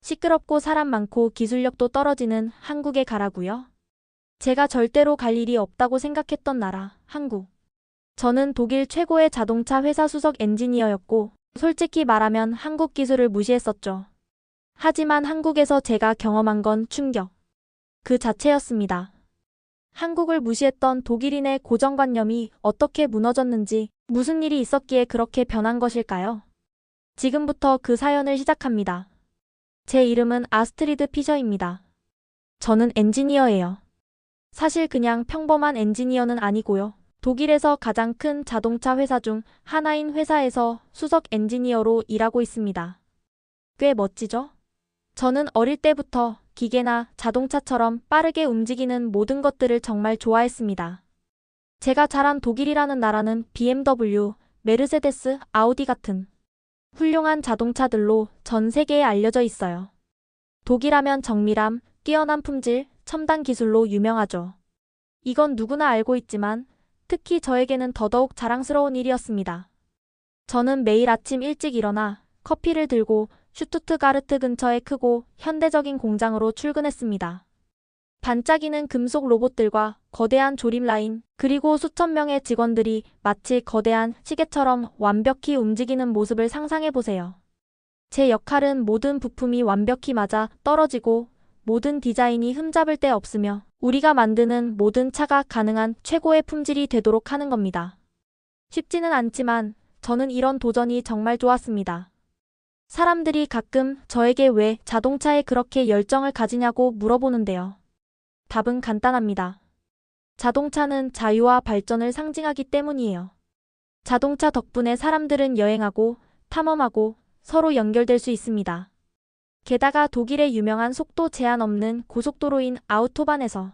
시끄럽고 사람 많고 기술력도 떨어지는 한국에 가라고요? 제가 절대로 갈 일이 없다고 생각했던 나라, 한국. 저는 독일 최고의 자동차 회사 수석 엔지니어였고, 솔직히 말하면 한국 기술을 무시했었죠. 하지만 한국에서 제가 경험한 건 충격 그 자체였습니다. 한국을 무시했던 독일인의 고정관념이 어떻게 무너졌는지, 무슨 일이 있었기에 그렇게 변한 것일까요? 지금부터 그 사연을 시작합니다. 제 이름은 아스트리드 피셔입니다. 저는 엔지니어예요. 사실 그냥 평범한 엔지니어는 아니고요. 독일에서 가장 큰 자동차 회사 중 하나인 회사에서 수석 엔지니어로 일하고 있습니다. 꽤 멋지죠? 저는 어릴 때부터 기계나 자동차처럼 빠르게 움직이는 모든 것들을 정말 좋아했습니다. 제가 자란 독일이라는 나라는 BMW, 메르세데스, 아우디 같은 훌륭한 자동차들로 전 세계에 알려져 있어요. 독일하면 정밀함, 뛰어난 품질, 첨단 기술로 유명하죠. 이건 누구나 알고 있지만 특히 저에게는 더더욱 자랑스러운 일이었습니다. 저는 매일 아침 일찍 일어나 커피를 들고 슈투트가르트 근처의 크고 현대적인 공장으로 출근했습니다. 반짝이는 금속 로봇들과 거대한 조립 라인, 그리고 수천 명의 직원들이 마치 거대한 시계처럼 완벽히 움직이는 모습을 상상해 보세요. 제 역할은 모든 부품이 완벽히 맞아 떨어지고 모든 디자인이 흠잡을 데 없으며 우리가 만드는 모든 차가 가능한 최고의 품질이 되도록 하는 겁니다. 쉽지는 않지만 저는 이런 도전이 정말 좋았습니다. 사람들이 가끔 저에게 왜 자동차에 그렇게 열정을 가지냐고 물어보는데요. 답은 간단합니다. 자동차는 자유와 발전을 상징하기 때문이에요. 자동차 덕분에 사람들은 여행하고 탐험하고 서로 연결될 수 있습니다. 게다가 독일의 유명한 속도 제한 없는 고속도로인 아우토반에서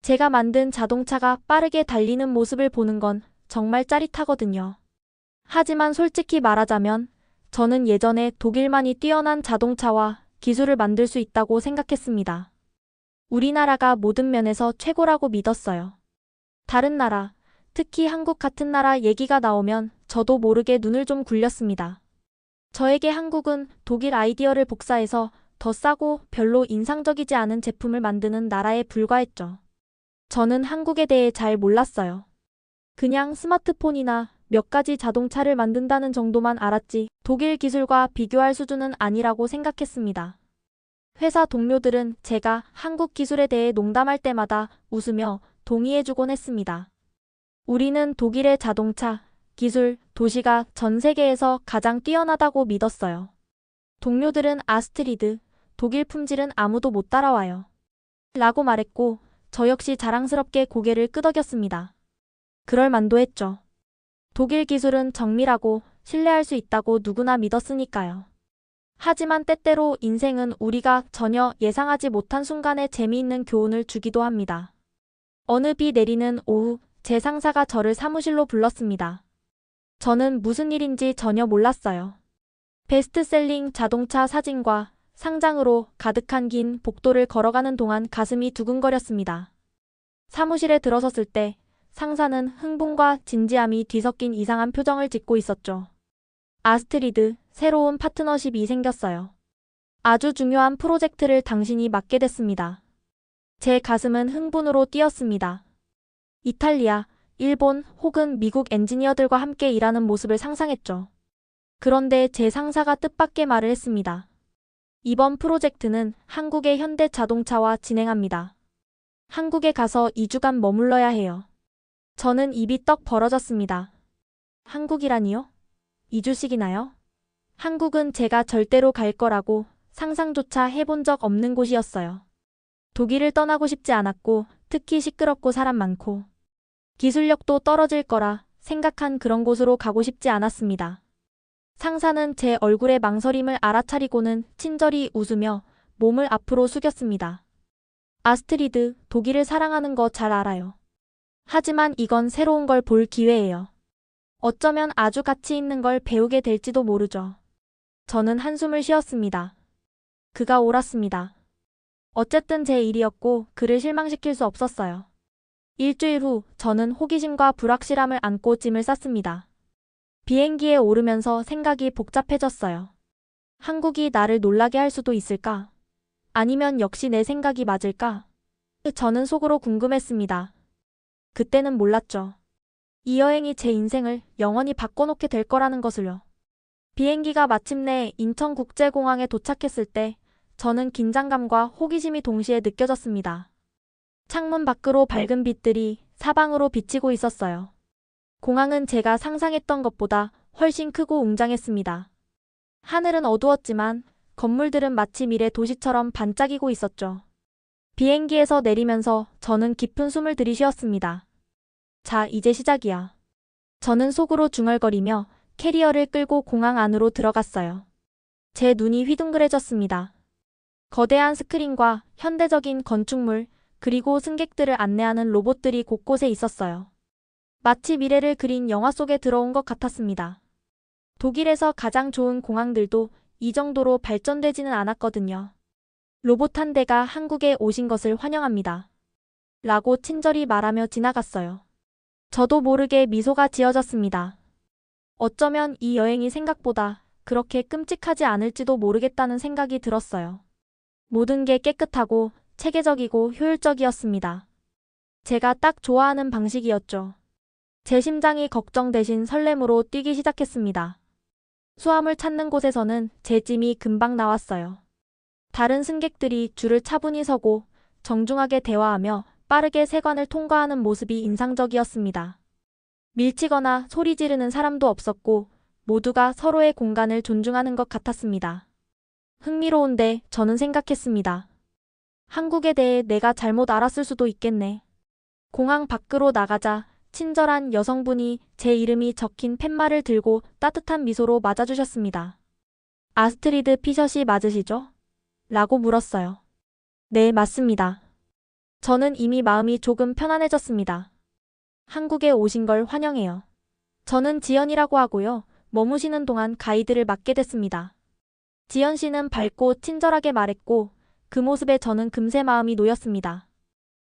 제가 만든 자동차가 빠르게 달리는 모습을 보는 건 정말 짜릿하거든요. 하지만 솔직히 말하자면 저는 예전에 독일만이 뛰어난 자동차와 기술을 만들 수 있다고 생각했습니다. 우리나라가 모든 면에서 최고라고 믿었어요. 다른 나라, 특히 한국 같은 나라 얘기가 나오면 저도 모르게 눈을 좀 굴렸습니다. 저에게 한국은 독일 아이디어를 복사해서 더 싸고 별로 인상적이지 않은 제품을 만드는 나라에 불과했죠. 저는 한국에 대해 잘 몰랐어요. 그냥 스마트폰이나 몇 가지 자동차를 만든다는 정도만 알았지 독일 기술과 비교할 수준은 아니라고 생각했습니다. 회사 동료들은 제가 한국 기술에 대해 농담할 때마다 웃으며 동의해주곤 했습니다. 우리는 독일의 자동차, 기술, 도시가 전 세계에서 가장 뛰어나다고 믿었어요. 동료들은 아스트리드, 독일 품질은 아무도 못 따라와요. 라고 말했고 저 역시 자랑스럽게 고개를 끄덕였습니다. 그럴 만도 했죠. 독일 기술은 정밀하고 신뢰할 수 있다고 누구나 믿었으니까요. 하지만 때때로 인생은 우리가 전혀 예상하지 못한 순간에 재미있는 교훈을 주기도 합니다. 어느 비 내리는 오후, 제 상사가 저를 사무실로 불렀습니다. 저는 무슨 일인지 전혀 몰랐어요. 베스트셀링 자동차 사진과 상장으로 가득한 긴 복도를 걸어가는 동안 가슴이 두근거렸습니다. 사무실에 들어섰을 때 상사는 흥분과 진지함이 뒤섞인 이상한 표정을 짓고 있었죠. 아스트리드, 새로운 파트너십이 생겼어요. 아주 중요한 프로젝트를 당신이 맡게 됐습니다. 제 가슴은 흥분으로 뛰었습니다. 이탈리아, 일본 혹은 미국 엔지니어들과 함께 일하는 모습을 상상했죠. 그런데 제 상사가 뜻밖의 말을 했습니다. 이번 프로젝트는 한국의 현대 자동차와 진행합니다. 한국에 가서 2주간 머물러야 해요. 저는 입이 떡 벌어졌습니다. 한국이라니요? 2주씩이나요? 한국은 제가 절대로 갈 거라고 상상조차 해본 적 없는 곳이었어요. 독일을 떠나고 싶지 않았고 특히 시끄럽고 사람 많고 기술력도 떨어질 거라 생각한 그런 곳으로 가고 싶지 않았습니다. 상사는 제 얼굴의 망설임을 알아차리고는 친절히 웃으며 몸을 앞으로 숙였습니다. 아스트리드, 독일을 사랑하는 거 잘 알아요. 하지만 이건 새로운 걸 볼 기회예요. 어쩌면 아주 가치 있는 걸 배우게 될지도 모르죠. 저는 한숨을 쉬었습니다. 그가 옳았습니다. 어쨌든 제 일이었고 그를 실망시킬 수 없었어요. 일주일 후 저는 호기심과 불확실함을 안고 짐을 쌌습니다. 비행기에 오르면서 생각이 복잡해졌어요. 한국이 나를 놀라게 할 수도 있을까? 아니면 역시 내 생각이 맞을까? 저는 속으로 궁금했습니다. 그때는 몰랐죠. 이 여행이 제 인생을 영원히 바꿔놓게 될 거라는 것을요. 비행기가 마침내 인천국제공항에 도착했을 때 저는 긴장감과 호기심이 동시에 느껴졌습니다. 창문 밖으로 밝은 빛들이 사방으로 비치고 있었어요. 공항은 제가 상상했던 것보다 훨씬 크고 웅장했습니다. 하늘은 어두웠지만 건물들은 마치 미래 도시처럼 반짝이고 있었죠. 비행기에서 내리면서 저는 깊은 숨을 들이쉬었습니다. 자, 이제 시작이야. 저는 속으로 중얼거리며 캐리어를 끌고 공항 안으로 들어갔어요. 제 눈이 휘둥그레졌습니다. 거대한 스크린과 현대적인 건축물, 그리고 승객들을 안내하는 로봇들이 곳곳에 있었어요. 마치 미래를 그린 영화 속에 들어온 것 같았습니다. 독일에서 가장 좋은 공항들도 이 정도로 발전되지는 않았거든요. 로봇 한 대가 한국에 오신 것을 환영합니다. 라고 친절히 말하며 지나갔어요. 저도 모르게 미소가 지어졌습니다. 어쩌면 이 여행이 생각보다 그렇게 끔찍하지 않을지도 모르겠다는 생각이 들었어요. 모든 게 깨끗하고 체계적이고 효율적이었습니다. 제가 딱 좋아하는 방식이었죠. 제 심장이 걱정 대신 설렘으로 뛰기 시작했습니다. 수화물 찾는 곳에서는 제 짐이 금방 나왔어요. 다른 승객들이 줄을 차분히 서고 정중하게 대화하며 빠르게 세관을 통과하는 모습이 인상적이었습니다. 밀치거나 소리 지르는 사람도 없었고 모두가 서로의 공간을 존중하는 것 같았습니다. 흥미로운데 저는 생각했습니다. 한국에 대해 내가 잘못 알았을 수도 있겠네. 공항 밖으로 나가자 친절한 여성분이 제 이름이 적힌 팻말을 들고 따뜻한 미소로 맞아주셨습니다. 아스트리드 피셔시 맞으시죠? 라고 물었어요. 네, 맞습니다. 저는 이미 마음이 조금 편안해졌습니다. 한국에 오신 걸 환영해요. 저는 지연이라고 하고요. 머무시는 동안 가이드를 맡게 됐습니다. 지연 씨는 밝고 친절하게 말했고 그 모습에 저는 금세 마음이 놓였습니다.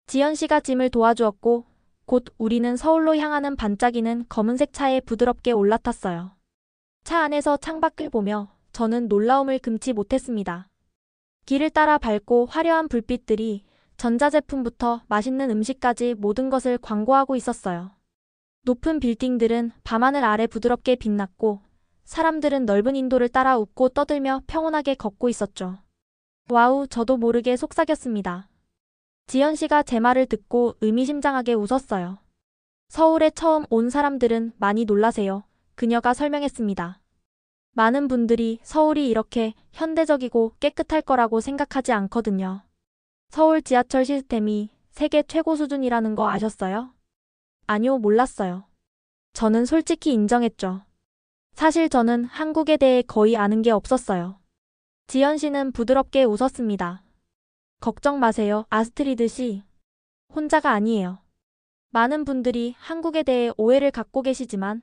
지연 씨가 짐을 도와주었고 곧 우리는 서울로 향하는 반짝이는 검은색 차에 부드럽게 올라탔어요. 차 안에서 창밖을 보며 저는 놀라움을 금치 못했습니다. 길을 따라 밝고 화려한 불빛들이 전자제품부터 맛있는 음식까지 모든 것을 광고하고 있었어요. 높은 빌딩들은 밤하늘 아래 부드럽게 빛났고 사람들은 넓은 인도를 따라 웃고 떠들며 평온하게 걷고 있었죠. 와우, 저도 모르게 속삭였습니다. 지연 씨가 제 말을 듣고 의미심장하게 웃었어요. 서울에 처음 온 사람들은 많이 놀라세요. 그녀가 설명했습니다. 많은 분들이 서울이 이렇게 현대적이고 깨끗할 거라고 생각하지 않거든요. 서울 지하철 시스템이 세계 최고 수준이라는 거 아셨어요? 아니요, 몰랐어요. 저는 솔직히 인정했죠. 사실 저는 한국에 대해 거의 아는 게 없었어요. 지연 씨는 부드럽게 웃었습니다. 걱정 마세요, 아스트리드 씨. 혼자가 아니에요. 많은 분들이 한국에 대해 오해를 갖고 계시지만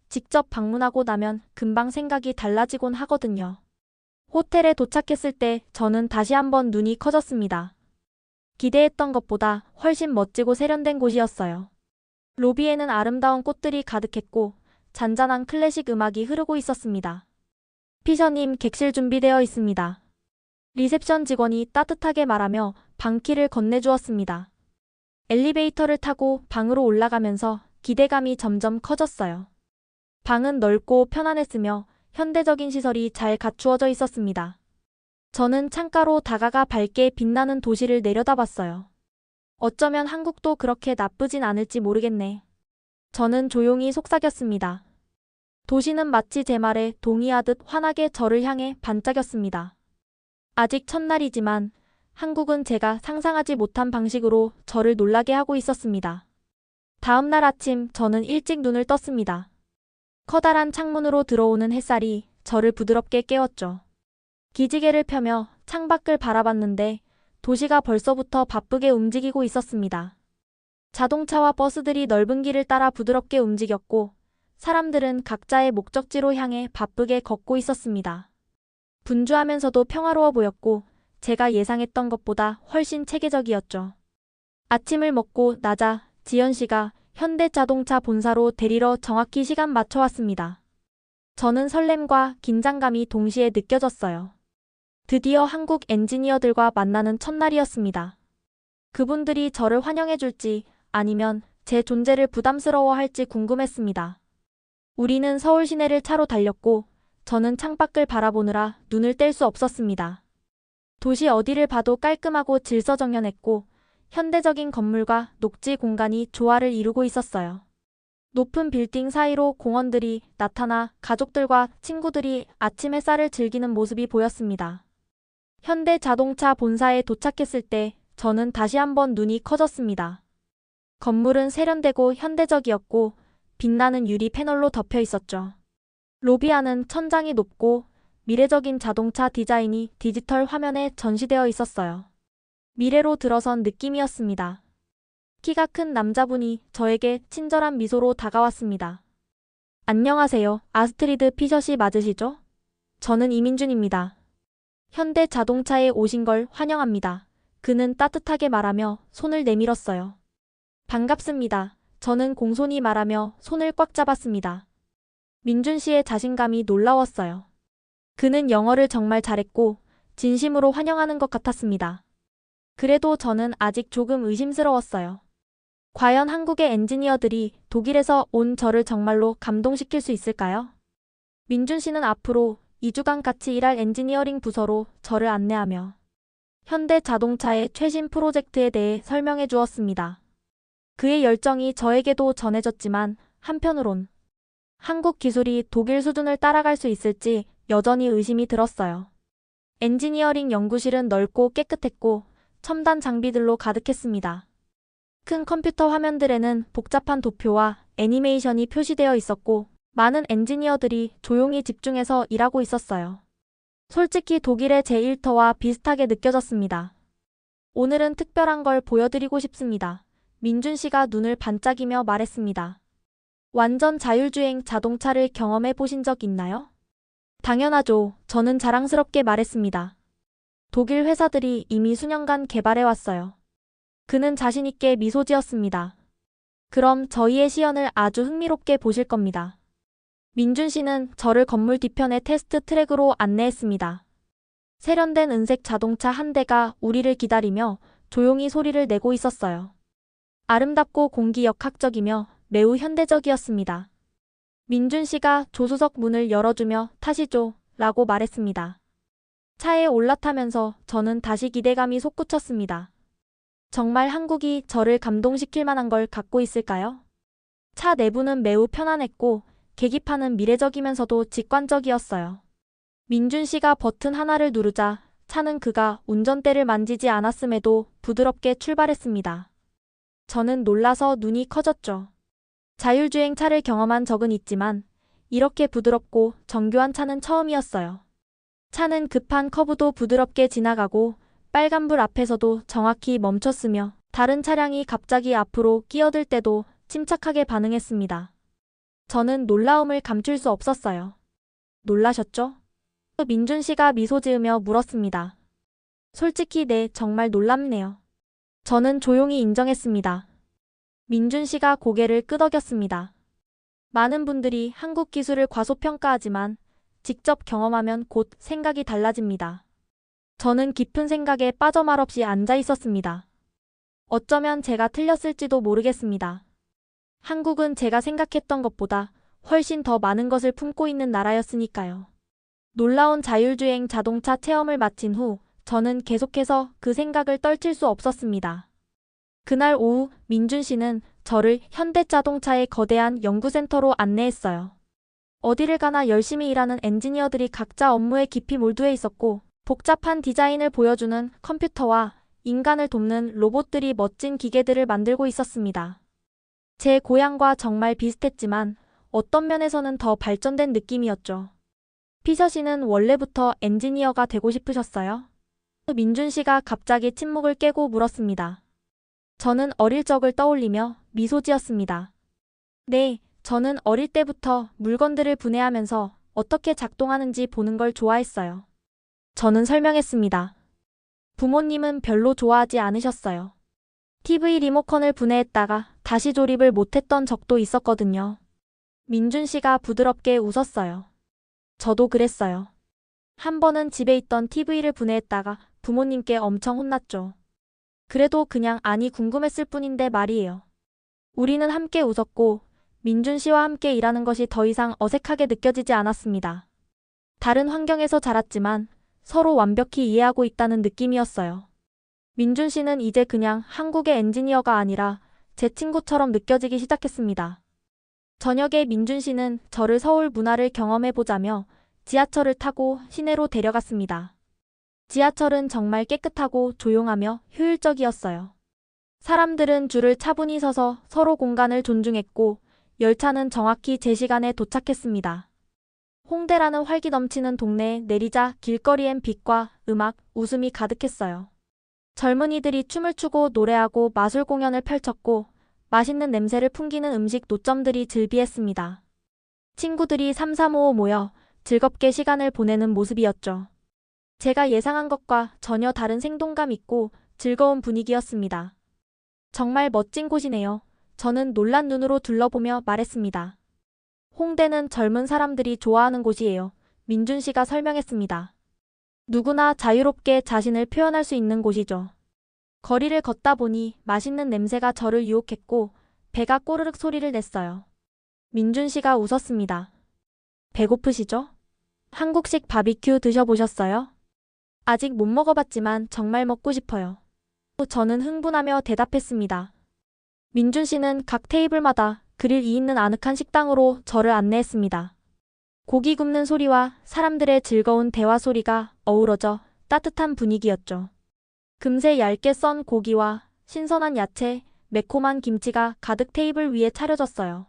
직접 방문하고 나면 금방 생각이 달라지곤 하거든요. 호텔에 도착했을 때 저는 다시 한번 눈이 커졌습니다. 기대했던 것보다 훨씬 멋지고 세련된 곳이었어요. 로비에는 아름다운 꽃들이 가득했고 잔잔한 클래식 음악이 흐르고 있었습니다. 피셔님, 객실 준비되어 있습니다. 리셉션 직원이 따뜻하게 말하며 방키를 건네주었습니다. 엘리베이터를 타고 방으로 올라가면서 기대감이 점점 커졌어요. 방은 넓고 편안했으며 현대적인 시설이 잘 갖추어져 있었습니다. 저는 창가로 다가가 밝게 빛나는 도시를 내려다봤어요. 어쩌면 한국도 그렇게 나쁘진 않을지 모르겠네. 저는 조용히 속삭였습니다. 도시는 마치 제 말에 동의하듯 환하게 저를 향해 반짝였습니다. 아직 첫날이지만 한국은 제가 상상하지 못한 방식으로 저를 놀라게 하고 있었습니다. 다음 날 아침 저는 일찍 눈을 떴습니다. 커다란 창문으로 들어오는 햇살이 저를 부드럽게 깨웠죠. 기지개를 펴며 창밖을 바라봤는데 도시가 벌써부터 바쁘게 움직이고 있었습니다. 자동차와 버스들이 넓은 길을 따라 부드럽게 움직였고 사람들은 각자의 목적지로 향해 바쁘게 걷고 있었습니다. 분주하면서도 평화로워 보였고 제가 예상했던 것보다 훨씬 체계적이었죠. 아침을 먹고 나자 지연 씨가 현대자동차 본사로 데리러 정확히 시간 맞춰 왔습니다. 저는 설렘과 긴장감이 동시에 느껴졌어요. 드디어 한국 엔지니어들과 만나는 첫날이었습니다. 그분들이 저를 환영해줄지 아니면 제 존재를 부담스러워할지 궁금했습니다. 우리는 서울 시내를 차로 달렸고 저는 창밖을 바라보느라 눈을 뗄 수 없었습니다. 도시 어디를 봐도 깔끔하고 질서정연했고 현대적인 건물과 녹지 공간이 조화를 이루고 있었어요. 높은 빌딩 사이로 공원들이 나타나 가족들과 친구들이 아침 햇살을 즐기는 모습이 보였습니다. 현대 자동차 본사에 도착했을 때 저는 다시 한번 눈이 커졌습니다. 건물은 세련되고 현대적이었고 빛나는 유리 패널로 덮여 있었죠. 로비 안은 천장이 높고 미래적인 자동차 디자인이 디지털 화면에 전시되어 있었어요. 미래로 들어선 느낌이었습니다. 키가 큰 남자분이 저에게 친절한 미소로 다가왔습니다. 안녕하세요. 아스트리드 피셔시 맞으시죠? 저는 이민준입니다. 현대 자동차에 오신 걸 환영합니다. 그는 따뜻하게 말하며 손을 내밀었어요. 반갑습니다. 저는 공손히 말하며 손을 꽉 잡았습니다. 민준 씨의 자신감이 놀라웠어요. 그는 영어를 정말 잘했고 진심으로 환영하는 것 같았습니다. 그래도 저는 아직 조금 의심스러웠어요. 과연 한국의 엔지니어들이 독일에서 온 저를 정말로 감동시킬 수 있을까요? 민준 씨는 앞으로 2주간 같이 일할 엔지니어링 부서로 저를 안내하며 현대 자동차의 최신 프로젝트에 대해 설명해 주었습니다. 그의 열정이 저에게도 전해졌지만 한편으론 한국 기술이 독일 수준을 따라갈 수 있을지 여전히 의심이 들었어요. 엔지니어링 연구실은 넓고 깨끗했고 첨단 장비들로 가득했습니다. 큰 컴퓨터 화면들에는 복잡한 도표와 애니메이션이 표시되어 있었고 많은 엔지니어들이 조용히 집중해서 일하고 있었어요. 솔직히 독일의 제1터와 비슷하게 느껴졌습니다. 오늘은 특별한 걸 보여드리고 싶습니다. 민준 씨가 눈을 반짝이며 말했습니다. 완전 자율주행 자동차를 경험해 보신 적 있나요? 당연하죠. 저는 자랑스럽게 말했습니다. 독일 회사들이 이미 수년간 개발해 왔어요. 그는 자신있게 미소 지었습니다. 그럼 저희의 시연을 아주 흥미롭게 보실 겁니다. 민준 씨는 저를 건물 뒤편의 테스트 트랙으로 안내했습니다. 세련된 은색 자동차 한 대가 우리를 기다리며 조용히 소리를 내고 있었어요. 아름답고 공기역학적이며 매우 현대적이었습니다. 민준 씨가 조수석 문을 열어주며 타시죠 라고 말했습니다. 차에 올라타면서 저는 다시 기대감이 솟구쳤습니다. 정말 한국이 저를 감동시킬 만한 걸 갖고 있을까요? 차 내부는 매우 편안했고 계기판은 미래적이면서도 직관적이었어요. 민준 씨가 버튼 하나를 누르자 차는 그가 운전대를 만지지 않았음에도 부드럽게 출발했습니다. 저는 놀라서 눈이 커졌죠. 자율주행 차를 경험한 적은 있지만 이렇게 부드럽고 정교한 차는 처음이었어요. 차는 급한 커브도 부드럽게 지나가고 빨간불 앞에서도 정확히 멈췄으며 다른 차량이 갑자기 앞으로 끼어들 때도 침착하게 반응했습니다. 저는 놀라움을 감출 수 없었어요. 놀라셨죠? 민준 씨가 미소 지으며 물었습니다. 솔직히 네, 정말 놀랍네요. 저는 조용히 인정했습니다. 민준 씨가 고개를 끄덕였습니다. 많은 분들이 한국 기술을 과소평가하지만 직접 경험하면 곧 생각이 달라집니다. 저는 깊은 생각에 빠져 말없이 앉아 있었습니다. 어쩌면 제가 틀렸을지도 모르겠습니다. 한국은 제가 생각했던 것보다 훨씬 더 많은 것을 품고 있는 나라였으니까요. 놀라운 자율주행 자동차 체험을 마친 후 저는 계속해서 그 생각을 떨칠 수 없었습니다. 그날 오후 민준 씨는 저를 현대자동차의 거대한 연구센터로 안내했어요. 어디를 가나 열심히 일하는 엔지니어들이 각자 업무에 깊이 몰두해 있었고 복잡한 디자인을 보여주는 컴퓨터와 인간을 돕는 로봇들이 멋진 기계들을 만들고 있었습니다. 제 고향과 정말 비슷했지만 어떤 면에서는 더 발전된 느낌이었죠. 피셔 씨는 원래부터 엔지니어가 되고 싶으셨어요? 민준 씨가 갑자기 침묵을 깨고 물었습니다. 저는 어릴 적을 떠올리며 미소 지었습니다. 네, 저는 어릴 때부터 물건들을 분해하면서 어떻게 작동하는지 보는 걸 좋아했어요. 저는 설명했습니다. 부모님은 별로 좋아하지 않으셨어요. TV 리모컨을 분해했다가 다시 조립을 못했던 적도 있었거든요. 민준 씨가 부드럽게 웃었어요. 저도 그랬어요. 한 번은 집에 있던 TV를 분해했다가 부모님께 엄청 혼났죠. 그래도 그냥 아니 궁금했을 뿐인데 말이에요. 우리는 함께 웃었고 민준 씨와 함께 일하는 것이 더 이상 어색하게 느껴지지 않았습니다. 다른 환경에서 자랐지만 서로 완벽히 이해하고 있다는 느낌이었어요. 민준 씨는 이제 그냥 한국의 엔지니어가 아니라 제 친구처럼 느껴지기 시작했습니다. 저녁에 민준 씨는 저를 서울 문화를 경험해보자며 지하철을 타고 시내로 데려갔습니다. 지하철은 정말 깨끗하고 조용하며 효율적이었어요. 사람들은 줄을 차분히 서서 서로 공간을 존중했고 열차는 정확히 제 시간에 도착했습니다. 홍대라는 활기 넘치는 동네에 내리자 길거리엔 빛과 음악, 웃음이 가득했어요. 젊은이들이 춤을 추고 노래하고 마술 공연을 펼쳤고 맛있는 냄새를 풍기는 음식 노점들이 즐비했습니다. 친구들이 삼삼오오 모여 즐겁게 시간을 보내는 모습이었죠. 제가 예상한 것과 전혀 다른 생동감 있고 즐거운 분위기였습니다. 정말 멋진 곳이네요. 저는 놀란 눈으로 둘러보며 말했습니다. 홍대는 젊은 사람들이 좋아하는 곳이에요. 민준 씨가 설명했습니다. 누구나 자유롭게 자신을 표현할 수 있는 곳이죠. 거리를 걷다 보니 맛있는 냄새가 저를 유혹했고 배가 꼬르륵 소리를 냈어요. 민준 씨가 웃었습니다. 배고프시죠? 한국식 바비큐 드셔보셨어요? 아직 못 먹어봤지만 정말 먹고 싶어요. 저는 흥분하며 대답했습니다. 민준 씨는 각 테이블마다 그릴 이 있는 아늑한 식당으로 저를 안내했습니다. 고기 굽는 소리와 사람들의 즐거운 대화 소리가 어우러져 따뜻한 분위기였죠. 금세 얇게 썬 고기와 신선한 야채, 매콤한 김치가 가득 테이블 위에 차려졌어요.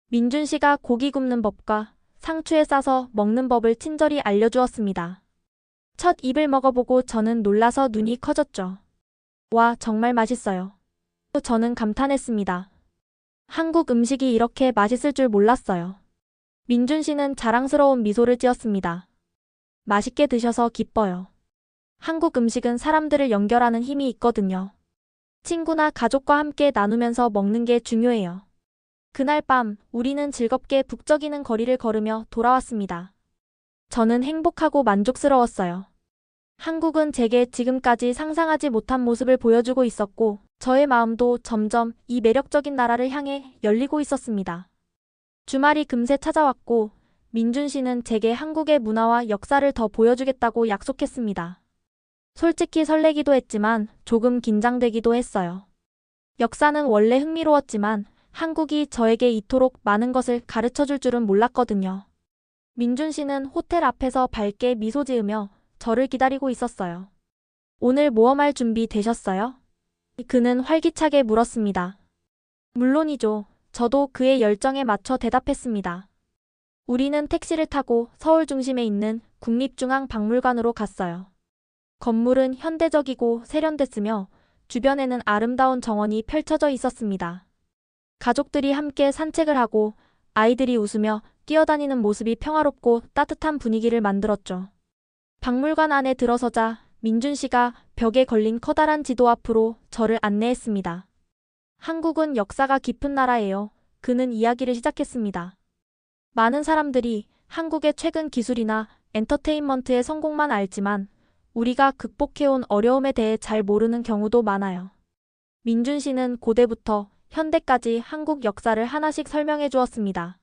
민준 씨가 고기 굽는 법과 상추에 싸서 먹는 법을 친절히 알려주었습니다. 첫 입을 먹어보고 저는 놀라서 눈이 커졌죠. 와, 정말 맛있어요. 저는 감탄했습니다. 한국 음식이 이렇게 맛있을 줄 몰랐어요. 민준 씨는 자랑스러운 미소를 지었습니다. 맛있게 드셔서 기뻐요. 한국 음식은 사람들을 연결하는 힘이 있거든요. 친구나 가족과 함께 나누면서 먹는 게 중요해요. 그날 밤 우리는 즐겁게 북적이는 거리를 걸으며 돌아왔습니다. 저는 행복하고 만족스러웠어요. 한국은 제게 지금까지 상상하지 못한 모습을 보여주고 있었고 저의 마음도 점점 이 매력적인 나라를 향해 열리고 있었습니다. 주말이 금세 찾아왔고 민준 씨는 제게 한국의 문화와 역사를 더 보여주겠다고 약속했습니다. 솔직히 설레기도 했지만 조금 긴장되기도 했어요. 역사는 원래 흥미로웠지만 한국이 저에게 이토록 많은 것을 가르쳐 줄 줄은 몰랐거든요. 민준 씨는 호텔 앞에서 밝게 미소 지으며 저를 기다리고 있었어요. 오늘 모험할 준비 되셨어요? 그는 활기차게 물었습니다. 물론이죠. 저도 그의 열정에 맞춰 대답했습니다. 우리는 택시를 타고 서울 중심에 있는 국립중앙박물관으로 갔어요. 건물은 현대적이고 세련됐으며 주변에는 아름다운 정원이 펼쳐져 있었습니다. 가족들이 함께 산책을 하고 아이들이 웃으며 뛰어다니는 모습이 평화롭고 따뜻한 분위기를 만들었죠. 박물관 안에 들어서자 민준 씨가 벽에 걸린 커다란 지도 앞으로 저를 안내했습니다. 한국은 역사가 깊은 나라예요. 그는 이야기를 시작했습니다. 많은 사람들이 한국의 최근 기술이나 엔터테인먼트의 성공만 알지만 우리가 극복해온 어려움에 대해 잘 모르는 경우도 많아요. 민준 씨는 고대부터 현대까지 한국 역사를 하나씩 설명해 주었습니다.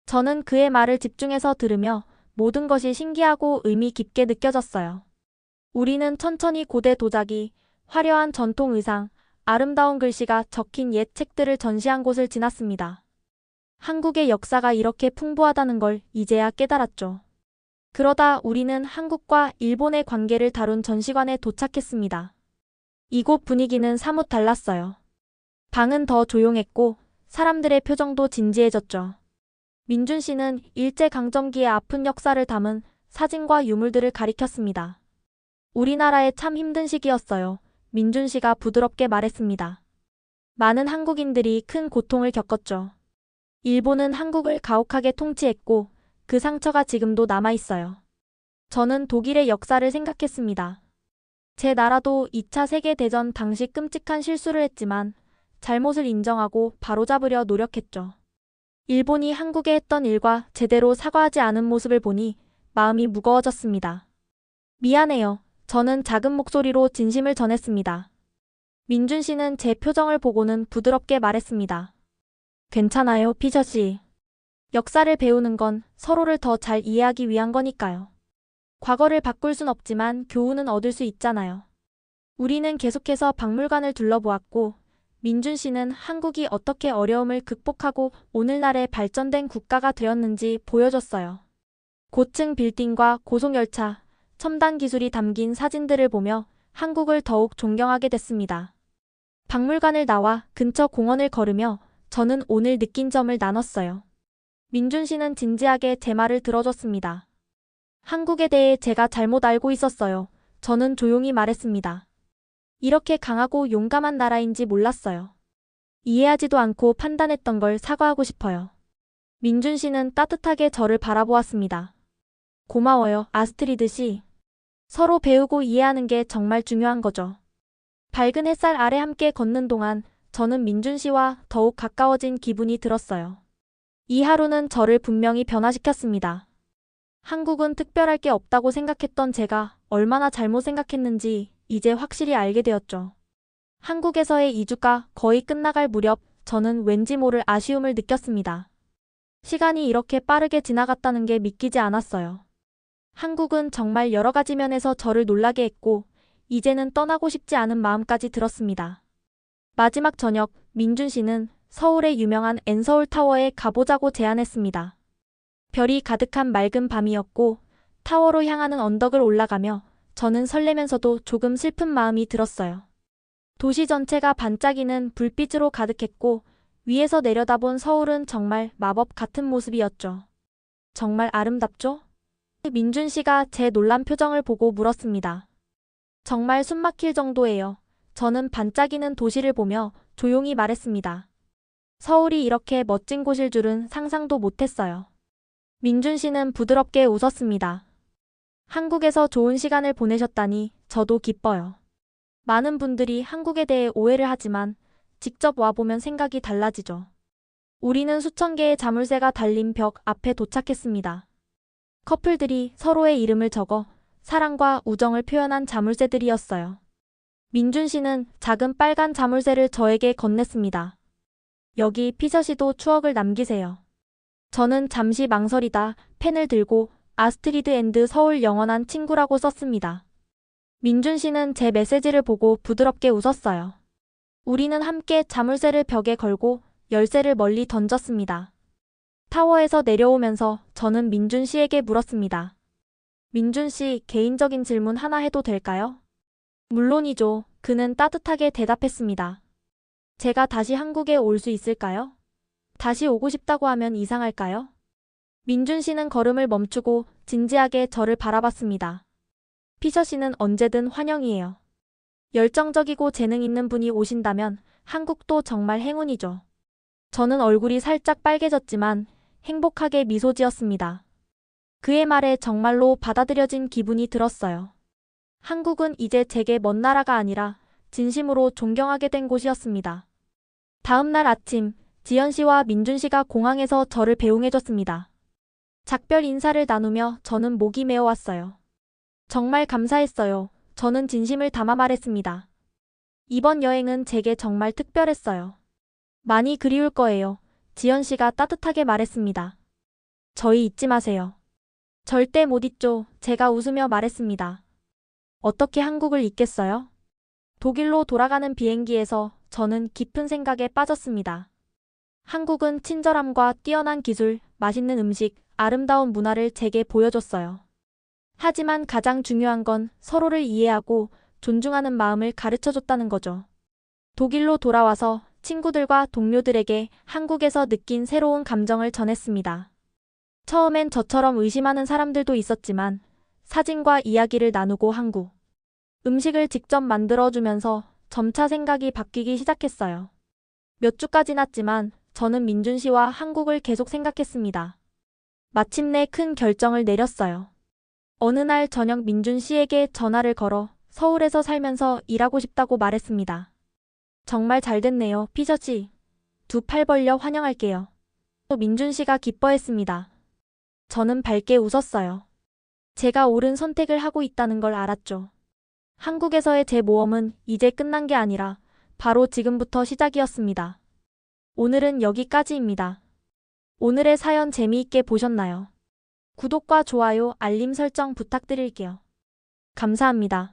저는 그의 말을 집중해서 들으며 모든 것이 신기하고 의미 깊게 느껴졌어요. 우리는 천천히 고대 도자기, 화려한 전통 의상, 아름다운 글씨가 적힌 옛 책들을 전시한 곳을 지났습니다. 한국의 역사가 이렇게 풍부하다는 걸 이제야 깨달았죠. 그러다 우리는 한국과 일본의 관계를 다룬 전시관에 도착했습니다. 이곳 분위기는 사뭇 달랐어요. 방은 더 조용했고 사람들의 표정도 진지해졌죠. 민준 씨는 일제강점기의 아픈 역사를 담은 사진과 유물들을 가리켰습니다. 우리나라의 참 힘든 시기였어요. 민준 씨가 부드럽게 말했습니다. 많은 한국인들이 큰 고통을 겪었죠. 일본은 한국을 가혹하게 통치했고 그 상처가 지금도 남아있어요. 저는 독일의 역사를 생각했습니다. 제 나라도 2차 세계대전 당시 끔찍한 실수를 했지만 잘못을 인정하고 바로잡으려 노력했죠. 일본이 한국에 했던 일과 제대로 사과하지 않은 모습을 보니 마음이 무거워졌습니다. 미안해요. 저는 작은 목소리로 진심을 전했습니다. 민준 씨는 제 표정을 보고는 부드럽게 말했습니다. 괜찮아요, 피셔 씨. 역사를 배우는 건 서로를 더 잘 이해하기 위한 거니까요. 과거를 바꿀 순 없지만 교훈은 얻을 수 있잖아요. 우리는 계속해서 박물관을 둘러보았고, 민준 씨는 한국이 어떻게 어려움을 극복하고 오늘날의 발전된 국가가 되었는지 보여줬어요. 고층 빌딩과 고속열차, 첨단 기술이 담긴 사진들을 보며 한국을 더욱 존경하게 됐습니다. 박물관을 나와 근처 공원을 걸으며 저는 오늘 느낀 점을 나눴어요. 민준 씨는 진지하게 제 말을 들어줬습니다. 한국에 대해 제가 잘못 알고 있었어요. 저는 조용히 말했습니다. 이렇게 강하고 용감한 나라인지 몰랐어요. 이해하지도 않고 판단했던 걸 사과하고 싶어요. 민준 씨는 따뜻하게 저를 바라보았습니다. 고마워요, 아스트리드 씨. 서로 배우고 이해하는 게 정말 중요한 거죠. 밝은 햇살 아래 함께 걷는 동안 저는 민준 씨와 더욱 가까워진 기분이 들었어요. 이 하루는 저를 분명히 변화시켰습니다. 한국은 특별할 게 없다고 생각했던 제가 얼마나 잘못 생각했는지 이제 확실히 알게 되었죠. 한국에서의 2주가 거의 끝나갈 무렵 저는 왠지 모를 아쉬움을 느꼈습니다. 시간이 이렇게 빠르게 지나갔다는 게 믿기지 않았어요. 한국은 정말 여러 가지 면에서 저를 놀라게 했고 이제는 떠나고 싶지 않은 마음까지 들었습니다. 마지막 저녁, 민준 씨는 서울의 유명한 엔서울 타워에 가보자고 제안했습니다. 별이 가득한 맑은 밤이었고 타워로 향하는 언덕을 올라가며 저는 설레면서도 조금 슬픈 마음이 들었어요. 도시 전체가 반짝이는 불빛으로 가득했고 위에서 내려다본 서울은 정말 마법 같은 모습이었죠. 정말 아름답죠? 민준 씨가 제 놀란 표정을 보고 물었습니다. 정말 숨막힐 정도예요. 저는 반짝이는 도시를 보며 조용히 말했습니다. 서울이 이렇게 멋진 곳일 줄은 상상도 못했어요. 민준 씨는 부드럽게 웃었습니다. 한국에서 좋은 시간을 보내셨다니 저도 기뻐요. 많은 분들이 한국에 대해 오해를 하지만 직접 와보면 생각이 달라지죠. 우리는 수천 개의 자물쇠가 달린 벽 앞에 도착했습니다. 커플들이 서로의 이름을 적어 사랑과 우정을 표현한 자물쇠들이었어요. 민준 씨는 작은 빨간 자물쇠를 저에게 건넸습니다. 여기 피셔 씨도 추억을 남기세요. 저는 잠시 망설이다 펜을 들고 아스트리드 앤드 서울 영원한 친구라고 썼습니다. 민준 씨는 제 메시지를 보고 부드럽게 웃었어요. 우리는 함께 자물쇠를 벽에 걸고 열쇠를 멀리 던졌습니다. 타워에서 내려오면서 저는 민준 씨에게 물었습니다. 민준 씨, 개인적인 질문 하나 해도 될까요? 물론이죠. 그는 따뜻하게 대답했습니다. 제가 다시 한국에 올 수 있을까요? 다시 오고 싶다고 하면 이상할까요? 민준 씨는 걸음을 멈추고 진지하게 저를 바라봤습니다. 피셔 씨는 언제든 환영이에요. 열정적이고 재능 있는 분이 오신다면 한국도 정말 행운이죠. 저는 얼굴이 살짝 빨개졌지만 행복하게 미소 지었습니다. 그의 말에 정말로 받아들여진 기분이 들었어요. 한국은 이제 제게 먼 나라가 아니라 진심으로 존경하게 된 곳이었습니다. 다음 날 아침, 지연 씨와 민준 씨가 공항에서 저를 배웅해줬습니다. 작별 인사를 나누며 저는 목이 메어왔어요. 정말 감사했어요. 저는 진심을 담아 말했습니다. 이번 여행은 제게 정말 특별했어요. 많이 그리울 거예요. 지연 씨가 따뜻하게 말했습니다. 저희 잊지 마세요. 절대 못 잊죠. 제가 웃으며 말했습니다. 어떻게 한국을 잊겠어요? 독일로 돌아가는 비행기에서 저는 깊은 생각에 빠졌습니다. 한국은 친절함과 뛰어난 기술, 맛있는 음식, 아름다운 문화를 제게 보여줬어요. 하지만 가장 중요한 건 서로를 이해하고 존중하는 마음을 가르쳐줬다는 거죠. 독일로 돌아와서 친구들과 동료들에게 한국에서 느낀 새로운 감정을 전했습니다. 처음엔 저처럼 의심하는 사람들도 있었지만 사진과 이야기를 나누고 한국 음식을 직접 만들어주면서 점차 생각이 바뀌기 시작했어요. 몇 주가 지났지만 저는 민준 씨와 한국을 계속 생각했습니다. 마침내 큰 결정을 내렸어요. 어느 날 저녁 민준 씨에게 전화를 걸어 서울에서 살면서 일하고 싶다고 말했습니다. 정말 잘 됐네요, 피셔 씨. 두 팔 벌려 환영할게요. 또 민준 씨가 기뻐했습니다. 저는 밝게 웃었어요. 제가 옳은 선택을 하고 있다는 걸 알았죠. 한국에서의 제 모험은 이제 끝난 게 아니라 바로 지금부터 시작이었습니다. 오늘은 여기까지입니다. 오늘의 사연 재미있게 보셨나요? 구독과 좋아요, 알림 설정 부탁드릴게요. 감사합니다.